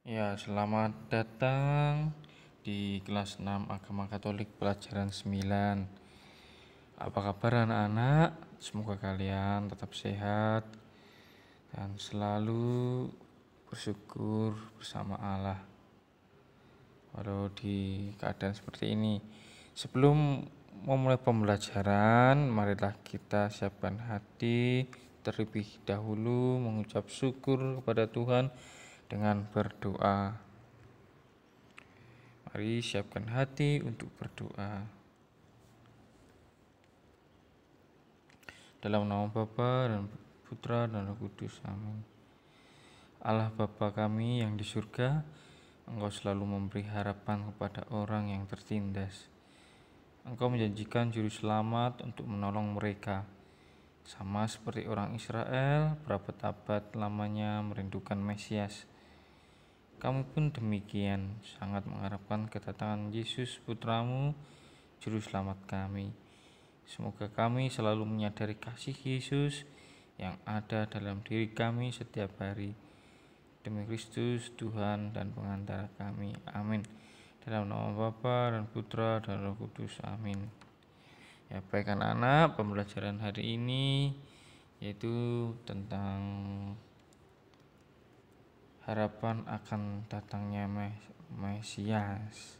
Ya, selamat datang di kelas 6 Agama Katolik pelajaran 9. Apa kabar anak-anak? Semoga kalian tetap sehat dan selalu bersyukur bersama Allah walau di keadaan seperti ini. Sebelum memulai pembelajaran, marilah kita siapkan hati terlebih dahulu mengucap syukur kepada Tuhan dengan berdoa. Mari siapkan hati untuk berdoa. Dalam nama Bapa dan Putra dan Roh Kudus. Amin. Allah Bapa kami yang di surga, Engkau selalu memberi harapan kepada orang yang tertindas. Engkau menjanjikan juru selamat untuk menolong mereka. Sama seperti orang Israel berabad-abad lamanya merindukan Mesias. Kami pun demikian, sangat mengharapkan kedatangan Yesus Putramu, Juru Selamat kami. Semoga kami selalu menyadari kasih Yesus yang ada dalam diri kami setiap hari. Demi Kristus, Tuhan dan pengantara kami. Amin. Dalam nama Bapa dan Putra dan Roh Kudus. Amin. Ya, baik anak-anak, pembelajaran hari ini yaitu tentang harapan akan datangnya Mesias.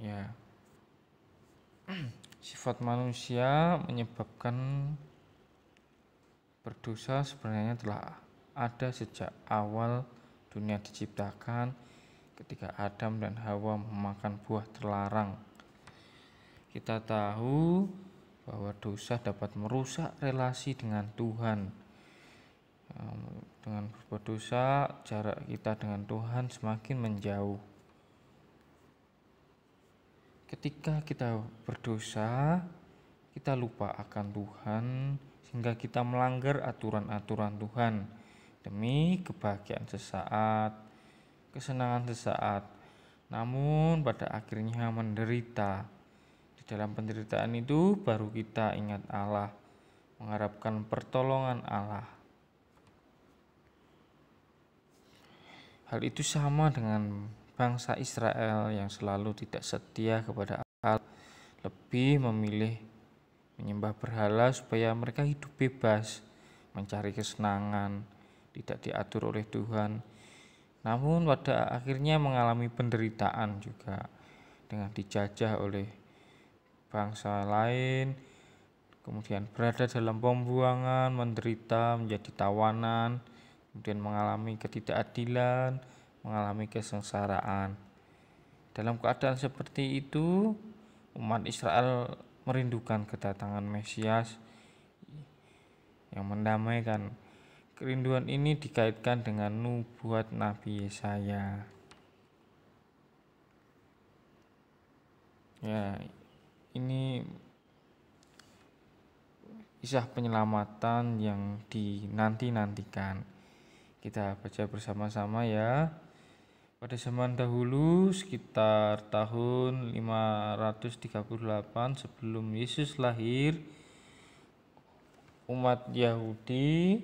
Ya, sifat manusia menyebabkan berdosa sebenarnya telah ada sejak awal dunia diciptakan ketika Adam dan Hawa memakan buah terlarang. Kita tahu bahwa dosa dapat merusak relasi dengan Tuhan. Dengan berbuat dosa, jarak kita dengan Tuhan semakin menjauh. Ketika kita berdosa, kita lupa akan Tuhan sehingga kita melanggar aturan-aturan Tuhan demi kebahagiaan sesaat, kesenangan sesaat. Namun pada akhirnya menderita. Di dalam penderitaan itu baru kita ingat Allah, mengharapkan pertolongan Allah. Hal itu sama dengan bangsa Israel yang selalu tidak setia kepada Allah, lebih memilih menyembah berhala supaya mereka hidup bebas, mencari kesenangan, tidak diatur oleh Tuhan. Namun pada akhirnya mengalami penderitaan juga dengan dijajah oleh bangsa lain, kemudian berada dalam pembuangan, menderita, menjadi tawanan, kemudian mengalami ketidakadilan, mengalami kesengsaraan. Dalam keadaan seperti itu, umat Israel merindukan kedatangan Mesias yang mendamaikan. Kerinduan ini dikaitkan dengan nubuat Nabi Yesaya. Ya, ini kisah penyelamatan yang dinanti-nantikan. Kita baca bersama-sama ya. Pada zaman dahulu sekitar tahun 538 sebelum Yesus lahir, umat Yahudi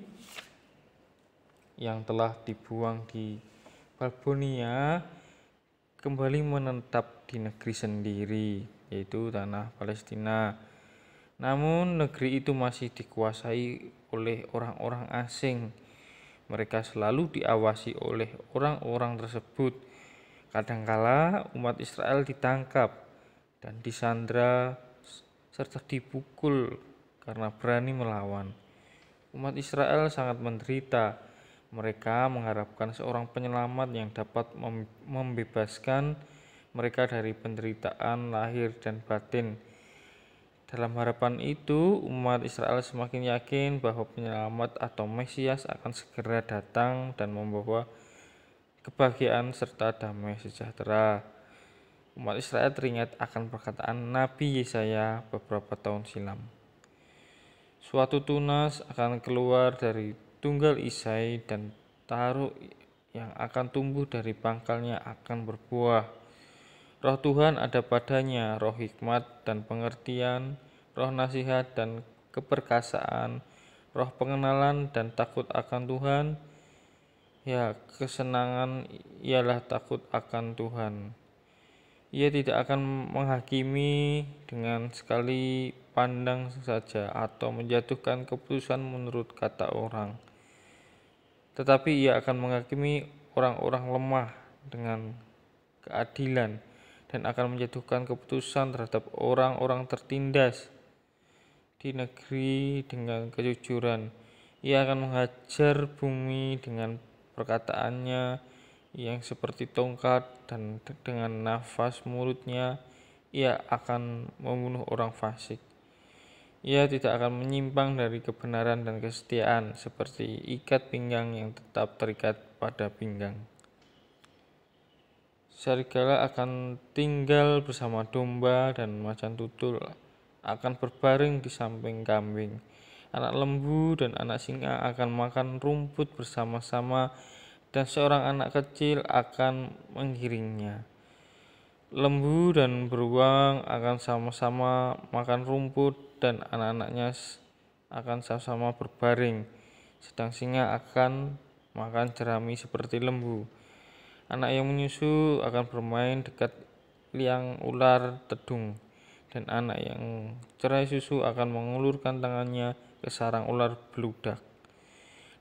yang telah dibuang di Babilonia kembali menetap di negeri sendiri, yaitu tanah Palestina. Namun negeri itu masih dikuasai oleh orang-orang asing. Mereka selalu diawasi oleh orang-orang tersebut. Kadangkala umat Israel ditangkap dan disandra serta dipukul karena berani melawan. Umat Israel sangat menderita. Mereka mengharapkan seorang penyelamat yang dapat membebaskan mereka dari penderitaan lahir dan batin. Dalam harapan itu, umat Israel semakin yakin bahwa penyelamat atau Mesias akan segera datang dan membawa kebahagiaan serta damai sejahtera. Umat Israel teringat akan perkataan Nabi Yesaya beberapa tahun silam. Suatu tunas akan keluar dari tunggal Isai dan taruh yang akan tumbuh dari pangkalnya akan berbuah. Roh Tuhan ada padanya, roh hikmat dan pengertian, roh nasihat dan keperkasaan, roh pengenalan dan takut akan Tuhan. Ya, kesenangan ialah takut akan Tuhan. Ia tidak akan menghakimi dengan sekali pandang saja atau menjatuhkan keputusan menurut kata orang. Tetapi ia akan menghakimi orang-orang lemah dengan keadilan dan akan menjatuhkan keputusan terhadap orang-orang tertindas di negeri dengan kejujuran. Ia akan menghajar bumi dengan perkataannya yang seperti tongkat, dan dengan nafas mulutnya ia akan membunuh orang fasik. Ia tidak akan menyimpang dari kebenaran dan kesetiaan, seperti ikat pinggang yang tetap terikat pada pinggang. Serigala akan tinggal bersama domba, dan macan tutul akan berbaring di samping kambing. Anak lembu dan anak singa akan makan rumput bersama-sama, dan seorang anak kecil akan menggiringnya. Lembu dan beruang akan sama-sama makan rumput, dan anak-anaknya akan sama-sama berbaring, sedang singa akan makan jerami seperti lembu. Anak yang menyusu akan bermain dekat liang ular tedung, dan anak yang cerai susu akan mengulurkan tangannya ke sarang ular beludak.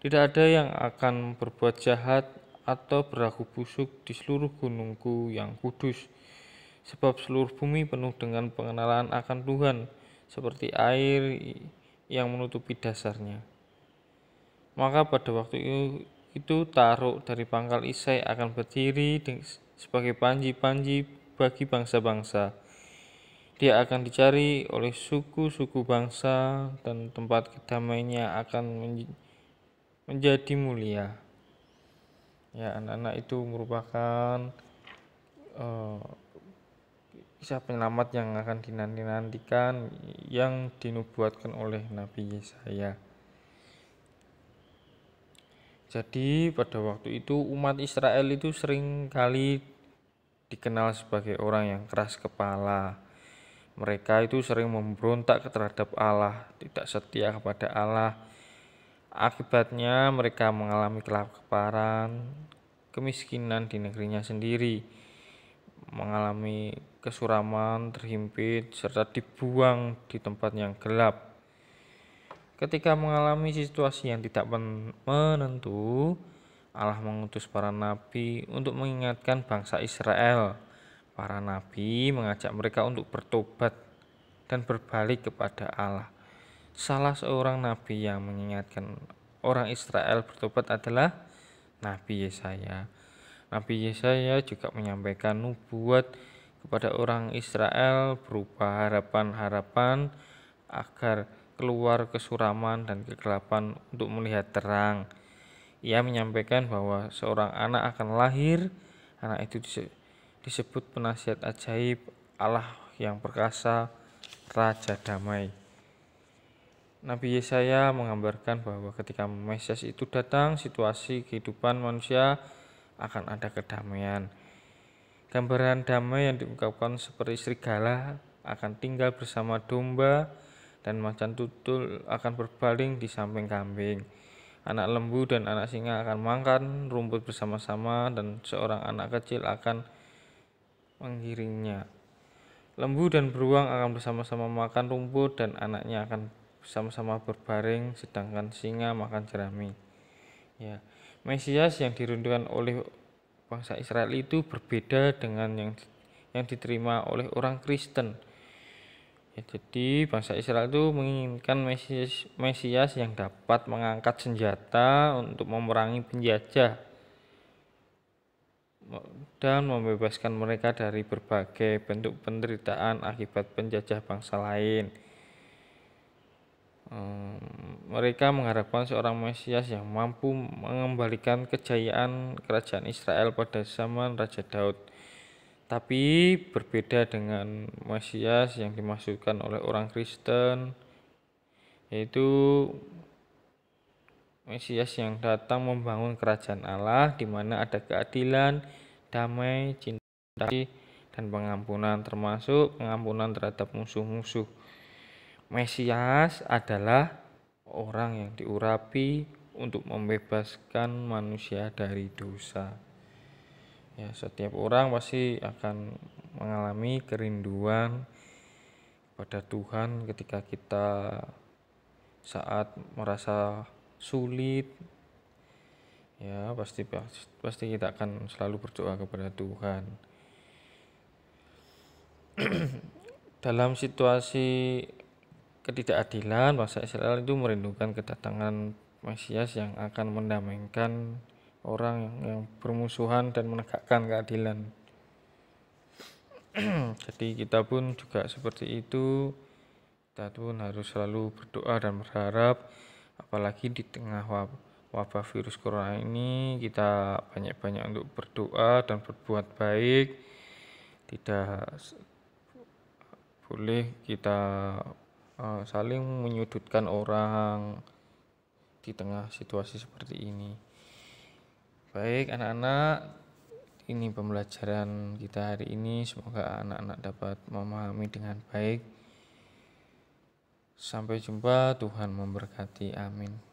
Tidak ada yang akan berbuat jahat atau berlaku busuk di seluruh gunungku yang kudus, sebab seluruh bumi penuh dengan pengenalan akan Tuhan, seperti air yang menutupi dasarnya. Maka pada waktu itu Taruk dari pangkal Isai akan berdiri sebagai panji-panji bagi bangsa-bangsa. Dia akan dicari oleh suku-suku bangsa, dan tempat kedamaiannya akan menjadi mulia. Ya, anak-anak, itu merupakan kisah penyelamat yang akan dinanti-nantikan yang dinubuatkan oleh Nabi Yesaya. Jadi pada waktu itu umat Israel itu sering kali dikenal sebagai orang yang keras kepala. Mereka itu sering memberontak terhadap Allah, tidak setia kepada Allah. Akibatnya mereka mengalami kelaparan, kemiskinan di negerinya sendiri, mengalami kesuraman, terhimpit, serta dibuang di tempat yang gelap. Ketika mengalami situasi yang tidak menentu, Allah mengutus para nabi untuk mengingatkan bangsa Israel. Para nabi mengajak mereka untuk bertobat dan berbalik kepada Allah. Salah seorang nabi yang mengingatkan orang Israel bertobat adalah Nabi Yesaya. Nabi Yesaya juga menyampaikan nubuat kepada orang Israel berupa harapan-harapan agar keluar kesuraman dan kegelapan untuk melihat terang. Ia menyampaikan bahwa seorang anak akan lahir. Anak itu disebut penasihat ajaib, Allah yang perkasa, Raja Damai. Nabi Yesaya menggambarkan bahwa ketika Mesias itu datang, situasi kehidupan manusia akan ada kedamaian. Gambaran damai yang diungkapkan seperti serigala akan tinggal bersama domba, dan macan tutul akan berbaring di samping kambing. Anak lembu dan anak singa akan makan rumput bersama-sama, dan seorang anak kecil akan menggiringnya. Lembu dan beruang akan bersama-sama makan rumput, dan anaknya akan bersama-sama berbaring, sedangkan singa makan jerami. Ya, Mesias yang dirindukan oleh bangsa Israel itu berbeda dengan yang diterima oleh orang Kristen. Ya, jadi bangsa Israel itu menginginkan Mesias yang dapat mengangkat senjata untuk memerangi penjajah dan membebaskan mereka dari berbagai bentuk penderitaan akibat penjajah bangsa lain. Mereka mengharapkan seorang Mesias yang mampu mengembalikan kejayaan kerajaan Israel pada zaman Raja Daud. Tapi berbeda dengan Mesias yang dimaksudkan oleh orang Kristen, yaitu Mesias yang datang membangun kerajaan Allah di mana ada keadilan, damai, cinta, dan pengampunan, termasuk pengampunan terhadap musuh-musuh. Mesias adalah orang yang diurapi untuk membebaskan manusia dari dosa. Ya, setiap orang pasti akan mengalami kerinduan pada Tuhan ketika kita saat merasa sulit. Ya, pasti kita akan selalu berdoa kepada Tuhan. Dalam situasi ketidakadilan, bangsa Israel itu merindukan kedatangan Mesias yang akan mendamaikan orang yang bermusuhan dan menegakkan keadilan. Jadi kita pun juga seperti itu. Kita pun harus selalu berdoa dan berharap, apalagi di tengah wabah virus corona ini, kita banyak-banyak untuk berdoa dan berbuat baik. Tidak boleh kita saling menyudutkan orang di tengah situasi seperti ini. Baik anak-anak, ini pembelajaran kita hari ini. Semoga anak-anak dapat memahami dengan baik. Sampai jumpa, Tuhan memberkati. Amin.